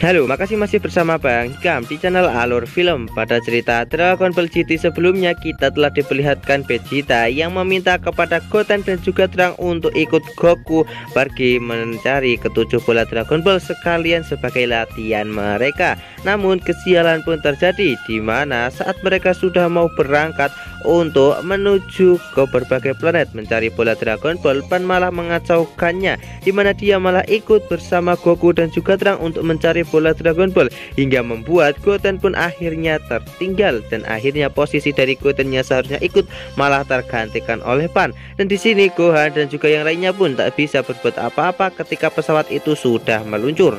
Halo, makasih masih bersama Bang Hikam di channel Alur Film. Pada cerita Dragon Ball GT sebelumnya, kita telah diperlihatkan Vegeta yang meminta kepada Goten dan juga Trunks untuk ikut Goku pergi mencari ketujuh bola Dragon Ball sekalian sebagai latihan mereka. Namun kesialan pun terjadi, di mana saat mereka sudah mau berangkat untuk menuju ke berbagai planet mencari bola Dragon Ball, Pan malah mengacaukannya, di mana dia malah ikut bersama Goku dan juga Trunks untuk mencari bola Dragon Ball, hingga membuat Goten pun akhirnya tertinggal, dan akhirnya posisi dari Goten yang seharusnya ikut malah tergantikan oleh Pan. Dan di sini Gohan dan juga yang lainnya pun tak bisa berbuat apa-apa ketika pesawat itu sudah meluncur.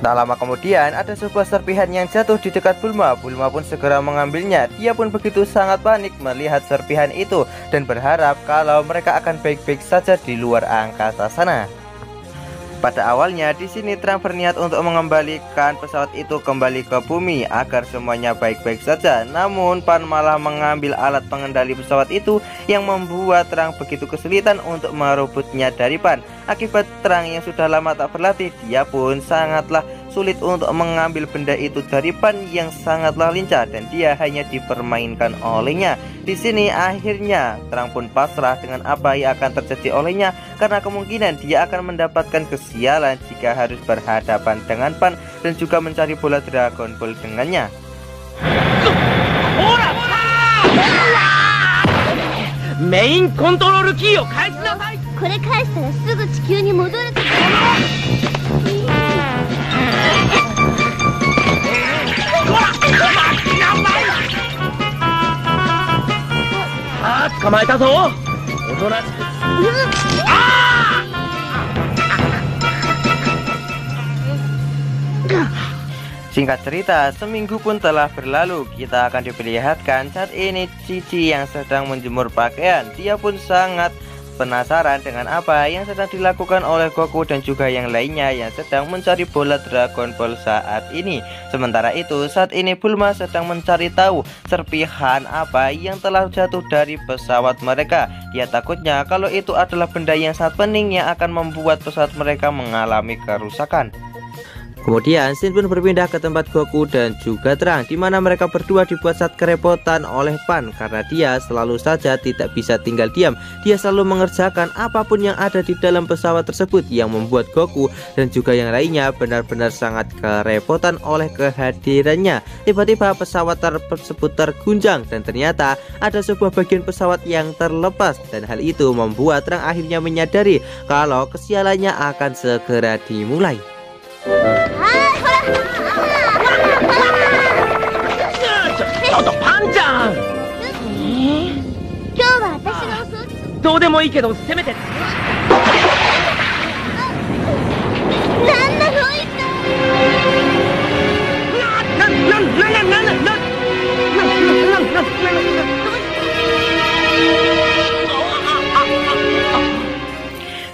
Tak lama kemudian ada sebuah serpihan yang jatuh di dekat Bulma. Bulma pun segera mengambilnya. Dia pun begitu sangat panik melihat serpihan itu dan berharap kalau mereka akan baik-baik saja di luar angkasa sana. Pada awalnya di sini Trunks berniat untuk mengembalikan pesawat itu kembali ke bumi agar semuanya baik-baik saja. Namun Pan malah mengambil alat pengendali pesawat itu yang membuat Trunks begitu kesulitan untuk merebutnya dari Pan. Akibat Trunks yang sudah lama tak berlatih, dia pun sangatlah sulit untuk mengambil benda itu dari Pan yang sangatlah lincah, dan dia hanya dipermainkan olehnya. Di sini akhirnya Trunks pun pasrah dengan apa yang akan terjadi olehnya, karena kemungkinan dia akan mendapatkan kesialan jika harus berhadapan dengan Pan dan juga mencari bola Dragon Ball dengannya. Main control keyを返しなさい。これ返したらすぐ地球に戻ると。ああ、捕まえたぞ。おとなしく。Singkat cerita, seminggu pun telah berlalu. Kita akan diperlihatkan saat ini Cici yang sedang menjemur pakaian. Dia pun sangat penasaran dengan apa yang sedang dilakukan oleh Goku dan juga yang lainnya yang sedang mencari bola Dragon Ball saat ini. Sementara itu, saat ini Bulma sedang mencari tahu serpihan apa yang telah jatuh dari pesawat mereka. Dia takutnya kalau itu adalah benda yang sangat penting yang akan membuat pesawat mereka mengalami kerusakan. Kemudian scene pun berpindah ke tempat Goku dan juga Trunks, di mana mereka berdua dibuat saat kerepotan oleh Pan karena dia selalu saja tidak bisa tinggal diam. Dia selalu mengerjakan apapun yang ada di dalam pesawat tersebut yang membuat Goku dan juga yang lainnya benar-benar sangat kerepotan oleh kehadirannya. Tiba-tiba pesawat tersebut terguncang dan ternyata ada sebuah bagian pesawat yang terlepas, dan hal itu membuat Trunks akhirnya menyadari kalau kesialannya akan segera dimulai.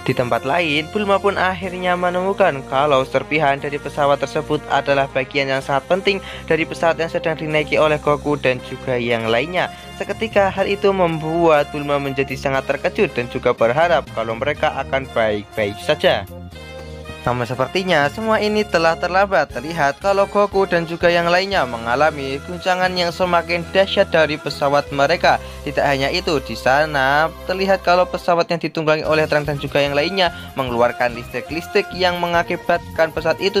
Di tempat lain, Bulma pun akhirnya menemukan kalau serpihan dari pesawat tersebut adalah bagian yang sangat penting dari pesawat yang sedang dinaiki oleh Goku dan juga yang lainnya. Seketika hal itu membuat Bulma menjadi sangat terkejut dan juga berharap kalau mereka akan baik-baik saja. Namun sepertinya semua ini telah terlambat. Terlihat kalau Goku dan juga yang lainnya mengalami guncangan yang semakin dahsyat dari pesawat mereka. Tidak hanya itu, di sana terlihat kalau pesawat yang ditunggangi oleh Trunks dan juga yang lainnya mengeluarkan listrik-listrik yang mengakibatkan pesawat itu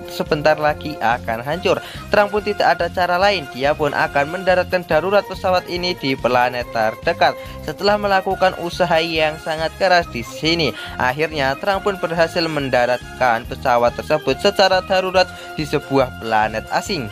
sebentar lagi akan hancur. Trunks pun tidak ada cara lain, dia pun akan mendaratkan darurat pesawat ini di planet terdekat. Setelah melakukan usaha yang sangat keras di sini, akhirnya Trunks pun berhasil mendaratkan pesawat tersebut secara darurat di sebuah planet asing.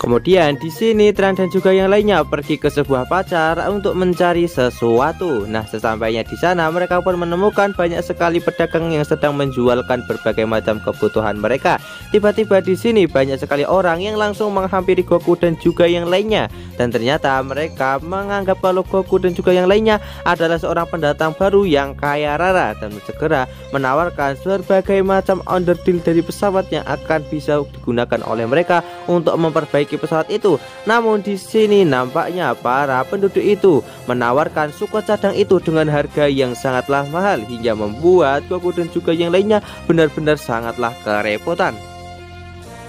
Kemudian di sini Trang dan juga yang lainnya pergi ke sebuah pasar untuk mencari sesuatu. Nah, sesampainya di sana mereka pun menemukan banyak sekali pedagang yang sedang menjualkan berbagai macam kebutuhan mereka. Tiba-tiba di sini banyak sekali orang yang langsung menghampiri Goku dan juga yang lainnya. Dan ternyata mereka menganggap kalau Goku dan juga yang lainnya adalah seorang pendatang baru yang kaya rara dan segera menawarkan berbagai macam onderdil dari pesawat yang akan bisa digunakan oleh mereka untuk memperbaiki pesawat itu. Namun di sini nampaknya para penduduk itu menawarkan suku cadang itu dengan harga yang sangatlah mahal hingga membuat Goku dan juga yang lainnya benar-benar sangatlah kerepotan.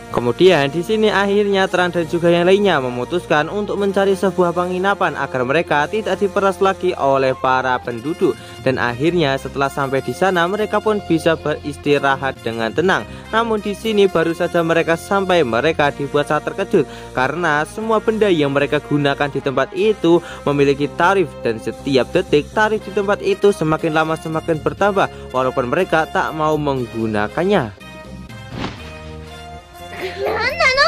Kemudian di sini akhirnya Trang dan juga yang lainnya memutuskan untuk mencari sebuah penginapan agar mereka tidak diperas lagi oleh para penduduk. Dan akhirnya setelah sampai di sana mereka pun bisa beristirahat dengan tenang. Namun di sini baru saja mereka sampai mereka dibuat sangat terkejut karena semua benda yang mereka gunakan di tempat itu memiliki tarif dan setiap detik tarif di tempat itu semakin lama semakin bertambah walaupun mereka tak mau menggunakannya. なんなの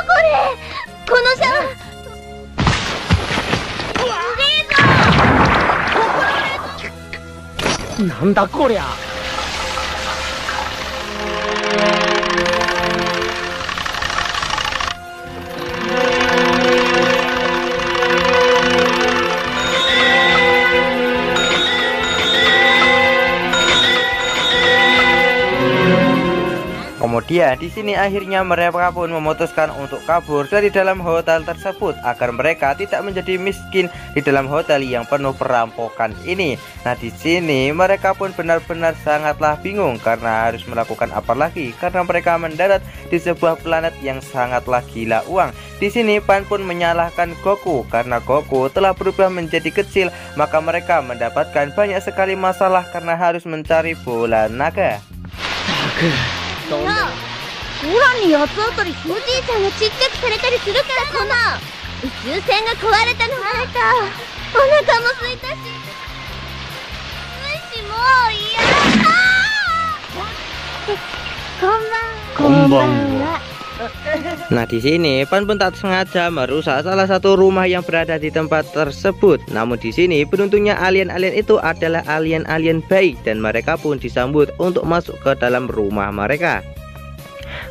これ、このシャワーすげえぞ。なんだこりゃ。 Kemudian di sini akhirnya mereka pun memutuskan untuk kabur dari dalam hotel tersebut agar mereka tidak menjadi miskin di dalam hotel yang penuh perampokan ini. Nah, di sini mereka pun benar-benar sangatlah bingung karena harus melakukan apa lagi karena mereka mendarat di sebuah planet yang sangatlah gila uang. Di sini Pan pun menyalahkan Goku karena Goku telah berubah menjadi kecil, maka mereka mendapatkan banyak sekali masalah karena harus mencari bola naga. いや、空に八つ当たりおじいちゃんがちっちゃくされたりするからこんな宇宙船が壊れたの。壊れた。お腹も空いたし、虫もう嫌だ。こんばんは。 Nah, di sini Pan pun tak sengaja merusak salah satu rumah yang berada di tempat tersebut. Namun di sini beruntungnya alien-alien itu adalah alien-alien baik dan mereka pun disambut untuk masuk ke dalam rumah mereka.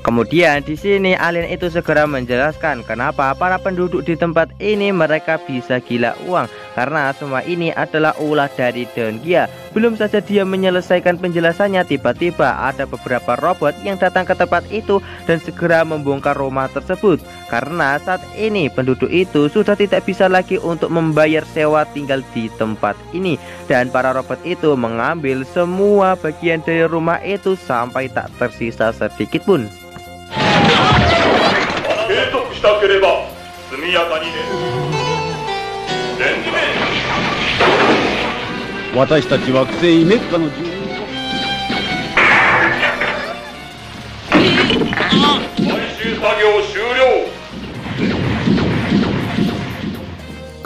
Kemudian di sini alien itu segera menjelaskan kenapa para penduduk di tempat ini mereka bisa gila uang karena semua ini adalah ulah dari Don Gia. Belum saja dia menyelesaikan penjelasannya, tiba-tiba ada beberapa robot yang datang ke tempat itu dan segera membongkar rumah tersebut karena saat ini penduduk itu sudah tidak bisa lagi untuk membayar sewa tinggal di tempat ini dan para robot itu mengambil semua bagian dari rumah itu sampai tak tersisa sedikit pun. 継続したければ速やかにね。全面。私たち惑星イメッカの住人。回収作業終了。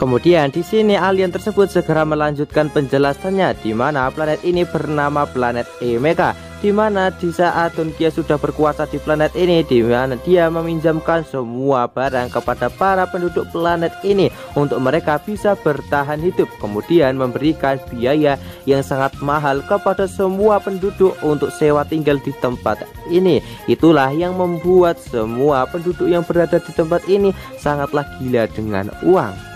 Kemudian di sini alien tersebut segera melanjutkan penjelasannya di mana planet ini bernama planet Emeka, di mana di saat Don Gia sudah berkuasa di planet ini, di mana dia meminjamkan semua barang kepada para penduduk planet ini untuk mereka bisa bertahan hidup, kemudian memberikan biaya yang sangat mahal kepada semua penduduk untuk sewa tinggal di tempat ini. Itulah yang membuat semua penduduk yang berada di tempat ini sangatlah gila dengan uang.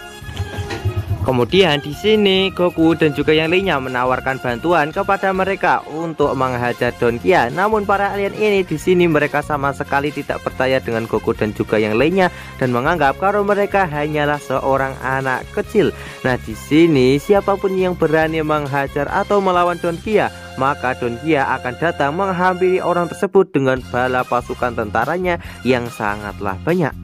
Kemudian di sini Goku dan juga yang lainnya menawarkan bantuan kepada mereka untuk menghajar Don Gia. Namun para alien ini di sini mereka sama sekali tidak percaya dengan Goku dan juga yang lainnya dan menganggap kalau mereka hanyalah seorang anak kecil. Nah, di sini siapapun yang berani menghajar atau melawan Don Gia, maka Don Gia akan datang menghampiri orang tersebut dengan bala pasukan tentaranya yang sangatlah banyak.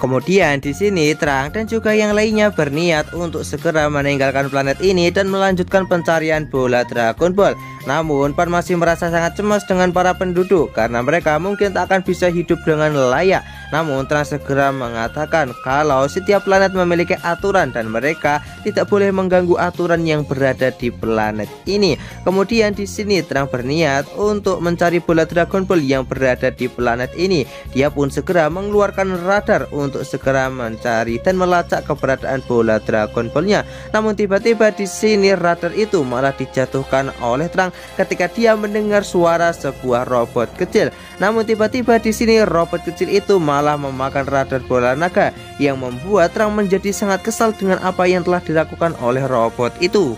Kemudian di sini Trang dan juga yang lainnya berniat untuk segera meninggalkan planet ini dan melanjutkan pencarian bola Dragon Ball Namun Pan masih merasa sangat cemas dengan para penduduk karena mereka mungkin tak akan bisa hidup dengan layak. Namun Trang segera mengatakan kalau setiap planet memiliki aturan dan mereka tidak boleh mengganggu aturan yang berada di planet ini. Kemudian di sini Trang berniat untuk mencari bola Dragon Ball yang berada di planet ini. Dia pun segera mengeluarkan radar untuk segera mencari dan melacak keberadaan bola Dragon Ball-nya. Namun tiba-tiba di sini radar itu malah dijatuhkan oleh Trang ketika dia mendengar suara sebuah robot kecil. Namun tiba-tiba di sini robot kecil itu malah memakan radar bola naga yang membuat Trang menjadi sangat kesal dengan apa yang telah dilakukan oleh robot itu.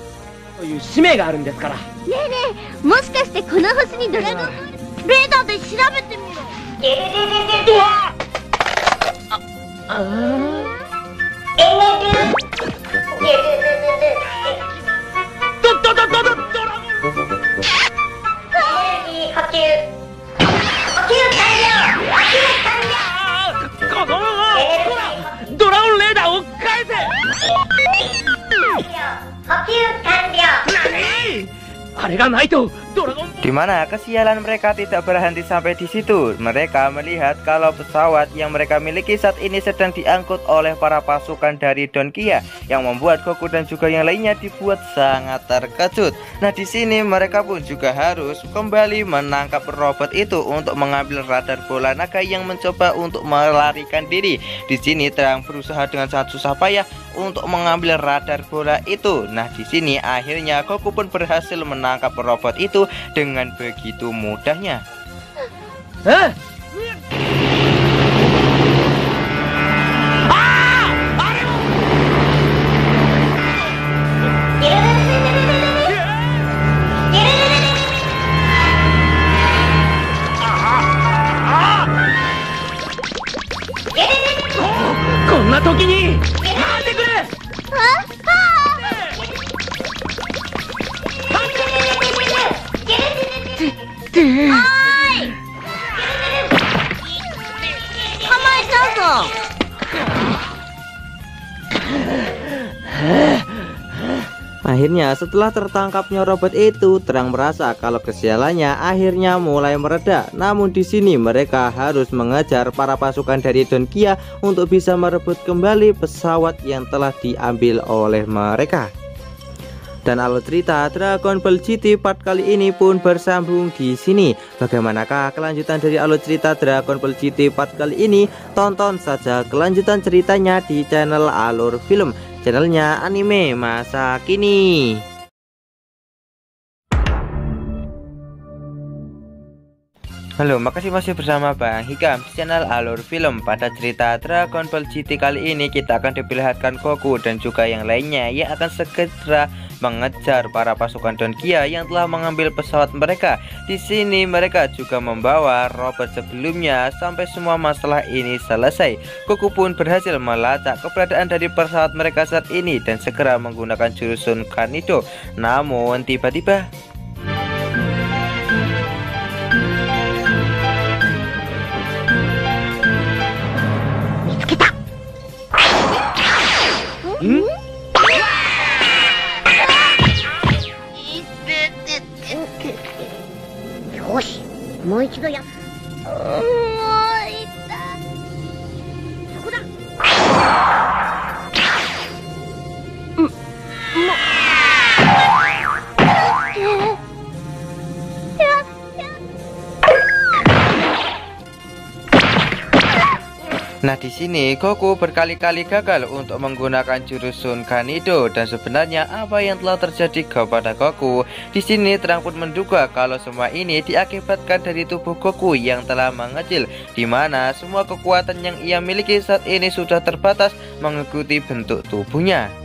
という使命があるんですから。ねえねえ、もしかしてこの星にドラゴンレーダーで調べてみろ。うわドラゴンレーダーを返せ。あれがないとドラゴン Di mana kesialan mereka tidak berhenti sampai di situ. Mereka melihat kalau pesawat yang mereka miliki saat ini sedang diangkut oleh para pasukan dari Donkia, yang membuat Goku dan juga yang lainnya dibuat sangat terkejut. Nah, di sini mereka pun juga harus kembali menangkap robot itu untuk mengambil radar bola naga yang mencoba untuk melarikan diri. Di sini Trang berusaha dengan sangat susah payah untuk mengambil radar bola itu. Nah, di sini akhirnya Goku pun berhasil menangkap robot itu dengan begitu mudahnya. Konna toki ni mate kure. Akhirnya setelah tertangkapnya robot itu, Trang merasa kalau kesialannya akhirnya mulai mereda. Namun di sini mereka harus mengejar para pasukan dari Donkia untuk bisa merebut kembali pesawat yang telah diambil oleh mereka. Dan alur cerita Dragon Ball GT part kali ini pun bersambung di sini. Bagaimanakah kelanjutan dari alur cerita Dragon Ball GT part kali ini? Tonton saja kelanjutan ceritanya di channel Alur Film, channelnya anime masa kini. Halo, makasih masih bersama Bang Hikam di channel Alur Film. Pada cerita Dragon Ball GT kali ini kita akan diperlihatkan Goku dan juga yang lainnya yang akan segera mengejar para pasukan Donkia yang telah mengambil pesawat mereka. Di sini mereka juga membawa robot sebelumnya sampai semua masalah ini selesai. Goku pun berhasil melacak keberadaan dari pesawat mereka saat ini dan segera menggunakan jurus Sun Kanido. Namun tiba-tiba Nah, di sini Goku berkali-kali gagal untuk menggunakan jurus Sun Kanido dan sebenarnya apa yang telah terjadi kepada Goku? Di sini Trang pun menduga kalau semua ini diakibatkan dari tubuh Goku yang telah mengecil, di mana semua kekuatan yang ia miliki saat ini sudah terbatas mengikuti bentuk tubuhnya.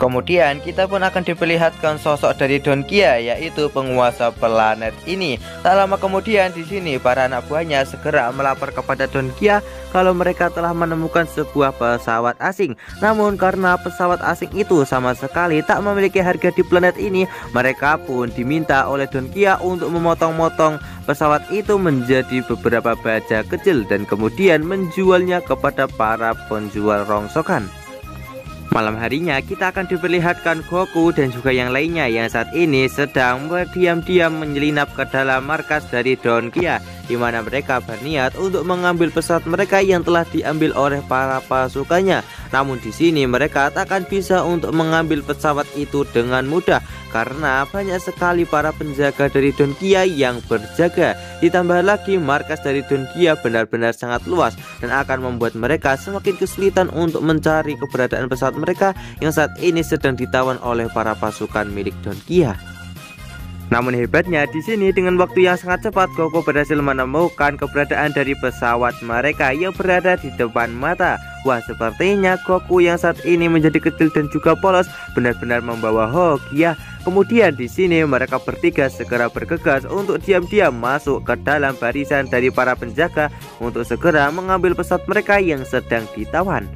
Kemudian kita pun akan diperlihatkan sosok dari Donkia, yaitu penguasa planet ini. Tak lama kemudian di sini para anak buahnya segera melapor kepada Donkia kalau mereka telah menemukan sebuah pesawat asing. Namun karena pesawat asing itu sama sekali tak memiliki harga di planet ini, mereka pun diminta oleh Donkia untuk memotong-motong pesawat itu menjadi beberapa baja kecil dan kemudian menjualnya kepada para penjual rongsokan. Malam harinya kita akan diperlihatkan Goku dan juga yang lainnya yang saat ini sedang berdiam-diam menyelinap ke dalam markas dari Don Kia, di mana mereka berniat untuk mengambil pesawat mereka yang telah diambil oleh para pasukannya. Namun di sini mereka tak akan bisa untuk mengambil pesawat itu dengan mudah karena banyak sekali para penjaga dari Don Kia yang berjaga. Ditambah lagi markas dari Don Kia benar-benar sangat luas dan akan membuat mereka semakin kesulitan untuk mencari keberadaan pesawat mereka yang saat ini sedang ditawan oleh para pasukan milik Don Kia. Namun hebatnya di sini dengan waktu yang sangat cepat Goku berhasil menemukan keberadaan dari pesawat mereka yang berada di depan mata. Wah, sepertinya Goku yang saat ini menjadi kecil dan juga polos benar-benar membawa hoki ya. Kemudian di sini mereka bertiga segera bergegas untuk diam-diam masuk ke dalam barisan dari para penjaga untuk segera mengambil pesawat mereka yang sedang ditawan.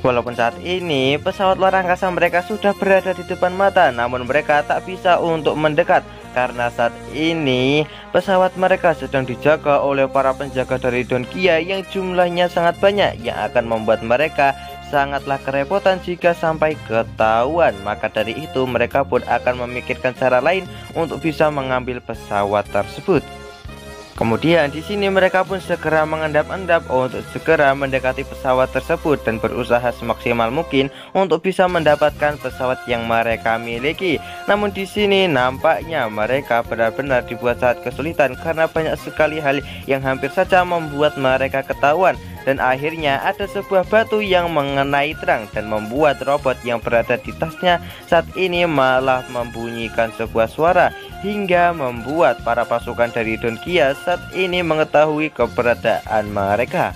Walaupun saat ini pesawat luar angkasa mereka sudah berada di depan mata, namun mereka tak bisa untuk mendekat karena saat ini pesawat mereka sedang dijaga oleh para penjaga dari Don Kia yang jumlahnya sangat banyak, yang akan membuat mereka sangatlah kerepotan jika sampai ketahuan. Maka dari itu mereka pun akan memikirkan cara lain untuk bisa mengambil pesawat tersebut. Kemudian di sini mereka pun segera mengendap-endap untuk segera mendekati pesawat tersebut dan berusaha semaksimal mungkin untuk bisa mendapatkan pesawat yang mereka miliki. Namun di sini nampaknya mereka benar-benar dibuat sangat kesulitan karena banyak sekali hal yang hampir saja membuat mereka ketahuan. Dan akhirnya ada sebuah batu yang mengenai terang dan membuat robot yang berada di tasnya saat ini malah membunyikan sebuah suara, hingga membuat para pasukan dari Don Kia saat ini mengetahui keberadaan mereka.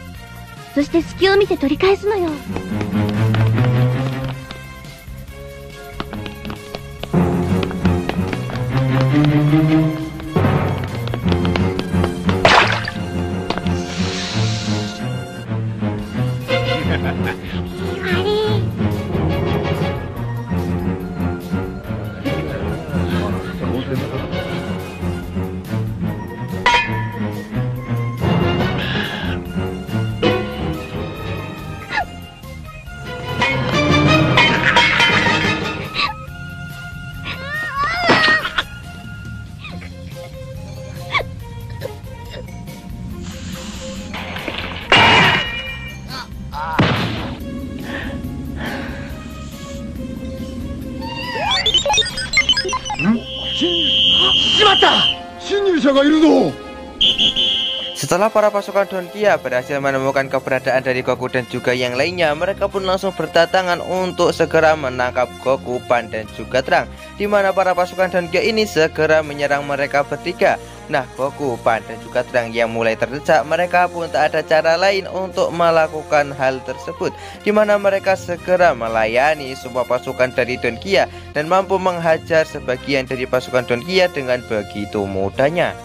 Setelah para pasukan Don Kia berhasil menemukan keberadaan dari Goku dan juga yang lainnya, mereka pun langsung berdatangan untuk segera menangkap Goku, Pan dan juga Trunks, di mana para pasukan Don Kia ini segera menyerang mereka bertiga. Nah, Goku, Pan dan juga Trunks yang mulai terdesak, mereka pun tak ada cara lain untuk melakukan hal tersebut, di mana mereka segera melayani semua pasukan dari Don Kia dan mampu menghajar sebagian dari pasukan Don Kia dengan begitu mudahnya.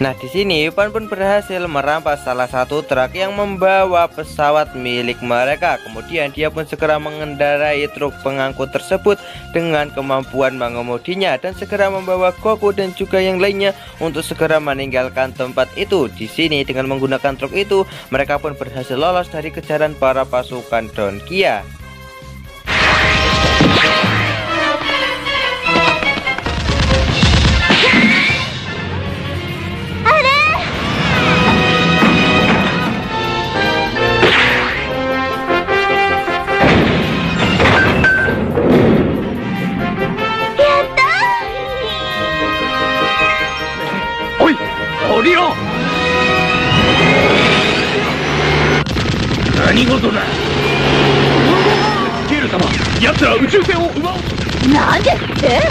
Nah, di sini Pan pun berhasil merampas salah satu truk yang membawa pesawat milik mereka. Kemudian dia pun segera mengendarai truk pengangkut tersebut dengan kemampuan mengemudinya dan segera membawa Goku dan juga yang lainnya untuk segera meninggalkan tempat itu. Di sini dengan menggunakan truk itu, mereka pun berhasil lolos dari kejaran para pasukan Don Kia. 何事だ。スケール様、奴ら宇宙船を奪おうと。なんでって？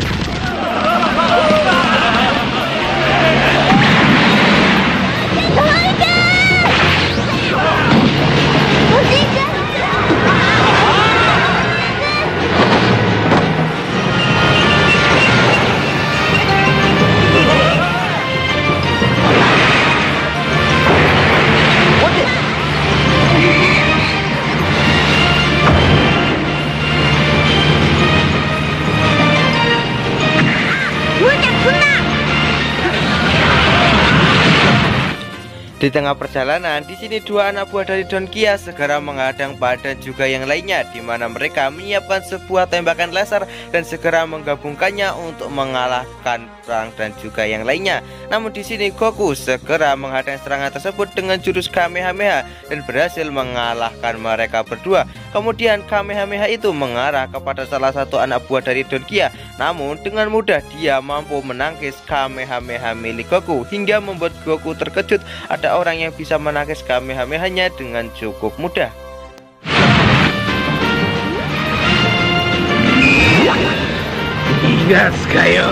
おじいちゃん！Di tengah perjalanan, di sini dua anak buah dari Don Kia segera menghadang Pak dan juga yang lainnya, di mana mereka menyiapkan sebuah tembakan laser dan segera menggabungkannya untuk mengalahkan Frank dan juga yang lainnya. Namun di sini Goku segera menghadang serangan tersebut dengan jurus Kamehameha dan berhasil mengalahkan mereka berdua. Kemudian Kamehameha itu mengarah kepada salah satu anak buah dari Don Kia. Namun dengan mudah dia mampu menangkis Kamehameha milik Goku hingga membuat Goku terkejut. Ada orang yang bisa menangkis Kamehameha-nya dengan cukup mudah. Gas kayo.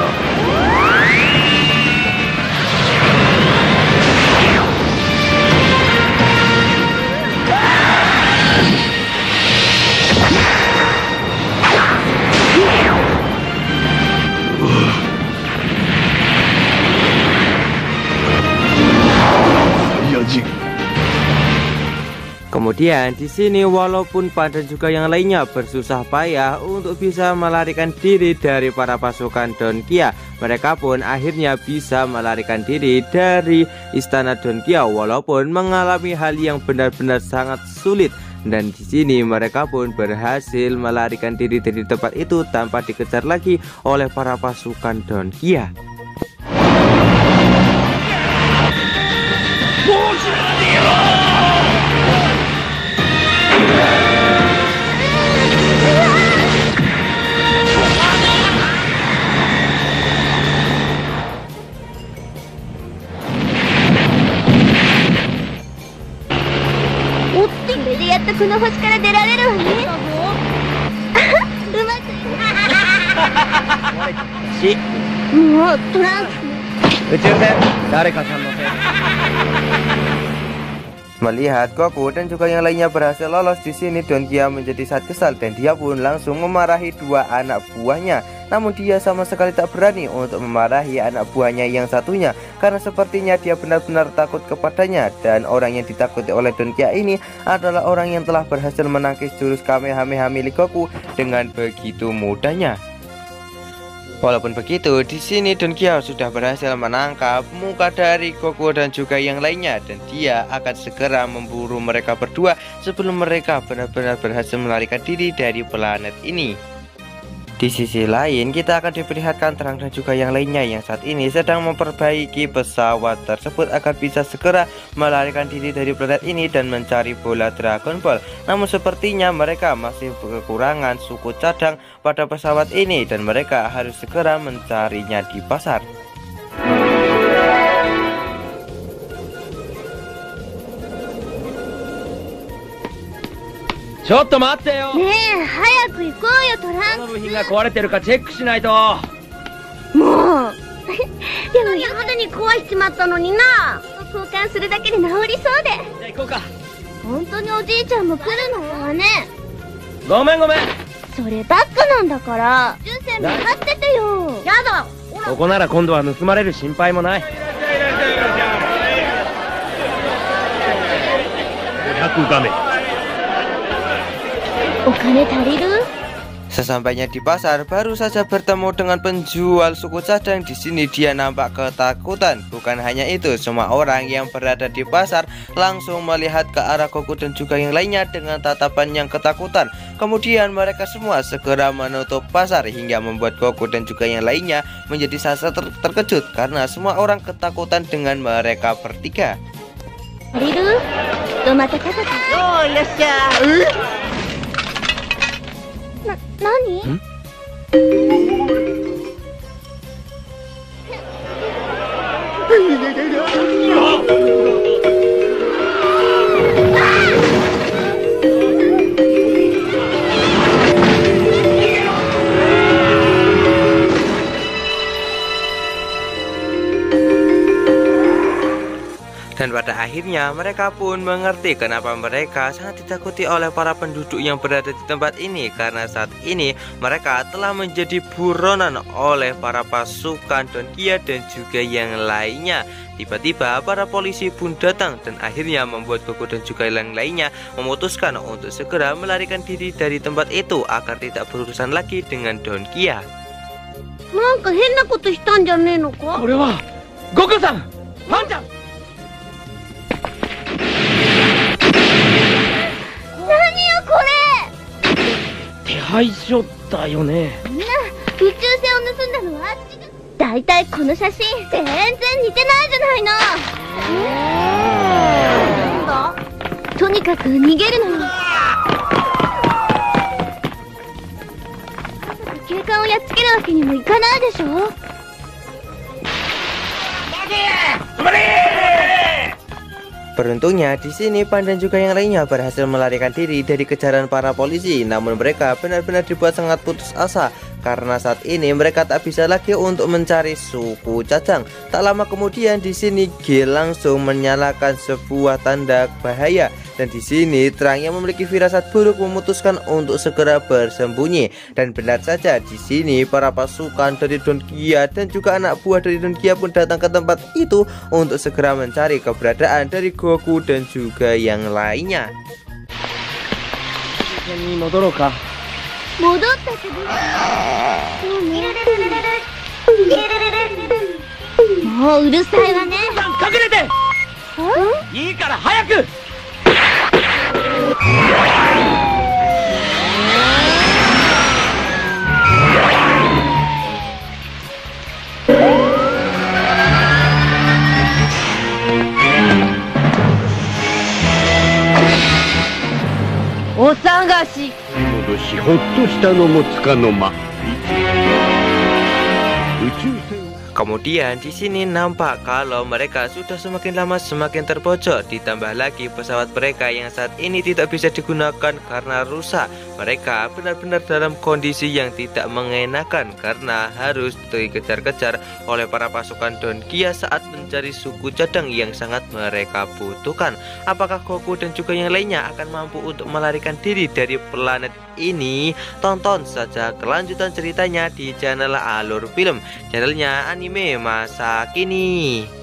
Kemudian di sini walaupun Pak dan juga yang lainnya bersusah payah untuk bisa melarikan diri dari para pasukan Don Kia, mereka pun akhirnya bisa melarikan diri dari istana Don Kia walaupun mengalami hal yang benar-benar sangat sulit. Dan di sini mereka pun berhasil melarikan diri dari tempat itu tanpa dikejar lagi oleh para pasukan Don Kia.この星から出られるわね。うまくもうトランク宇宙船、誰かさんのせい。Melihat Goku dan juga yang lainnya berhasil lolos di sini, Don Kia menjadi sangat kesal dan dia pun langsung memarahi dua anak buahnya. Namun dia sama sekali tak berani untuk memarahi anak buahnya yang satunya karena sepertinya dia benar-benar takut kepadanya, dan orang yang ditakuti oleh Don Kia ini adalah orang yang telah berhasil menangkis jurus Kamehameha milik Goku dengan begitu mudahnya. Walaupun begitu, di sini Don Kia sudah berhasil menangkap muka dari Goku dan juga yang lainnya, dan dia akan segera memburu mereka berdua sebelum mereka benar-benar berhasil melarikan diri dari planet ini. Di sisi lain, kita akan diperlihatkan Terang dan juga yang lainnya yang saat ini sedang memperbaiki pesawat tersebut agar bisa segera melarikan diri dari planet ini dan mencari bola Dragon Ball. Namun sepertinya mereka masih kekurangan suku cadang pada pesawat ini dan mereka harus segera mencarinya di pasar.ちょっと待ってよ。ねえ、早く行こうよトランクス。どの部品が壊れてるかチェックしないと。もうでもやだに壊しちまったのにな。交換するだけで治りそうで。じゃあ行こうか。本当におじいちゃんも来るのかね。ごめんごめん。そればっかなんだから純正見張っててよ。やだ。ここなら今度は盗まれる心配もない。500画面。お金足りる？ Sesampainya di pasar, baru saja bertemu dengan penjual suku cadang. Di sini dia nampak ketakutan. Bukan hanya itu, semua orang yang berada di pasar langsung melihat ke arah Goku dan juga yang lainnya dengan tatapan yang ketakutan. Kemudian mereka semua segera menutup pasar hingga membuat Goku dan juga yang lainnya menjadi sangat terkejut karena semua orang ketakutan dengan mereka bertiga. Nani? akhirnya mereka pun mengerti kenapa mereka sangat ditakuti oleh para penduduk yang berada di tempat ini, karena saat ini mereka telah menjadi buronan oleh para pasukan Don Qiya dan juga yang lainnya. Tiba-tiba para polisi pun datang dan akhirnya membuat Goku dan juga yang lainnya memutuskan untuk segera melarikan diri dari tempat itu agar tidak berurusan lagi dengan Don Qiya. なんか変なことしたんじゃねえのか。これは悟空さん、パンちゃん。何よこれ。手配書だよね。みんな宇宙船を盗んだのはあっちだ。だいたいこの写真全然似てないじゃないの。なんだ。とにかく逃げるのよ。警官をやっつけるわけにもいかないでしょ。 Beruntungnya di sini Pan dan juga yang lainnya berhasil melarikan diri dari kejaran para polisi, namun mereka benar-benar dibuat sangat putus asa karena saat ini mereka tak bisa lagi untuk mencari suku Cajang. Tak lama kemudian di sini G langsung menyalakan sebuah tanda bahaya dan di sini Trang yang memiliki firasat buruk memutuskan untuk segera bersembunyi. Dan benar saja di sini para pasukan dari Don Qiya dan juga anak buah dari Don Qiya pun datang ke tempat itu untuk segera mencari keberadaan dari Goku dan juga yang lainnya. 戻ったけど。もううるさいわね。隠れて。いいから早く。 お探し。戻しほっとしたのもつかの間。宇宙船 Kemudian di sini nampak kalau mereka sudah semakin lama semakin terpojok, ditambah lagi pesawat mereka yang saat ini tidak bisa digunakan karena rusak. Mereka benar-benar dalam kondisi yang tidak mengenakan karena harus dikejar-kejar oleh para pasukan Don Qiya saat mencari suku cadang yang sangat mereka butuhkan. Apakah Goku dan juga yang lainnya akan mampu untuk melarikan diri dari planet ini? Tonton saja kelanjutan ceritanya di channel Alur Film, channelnya anime masa kini.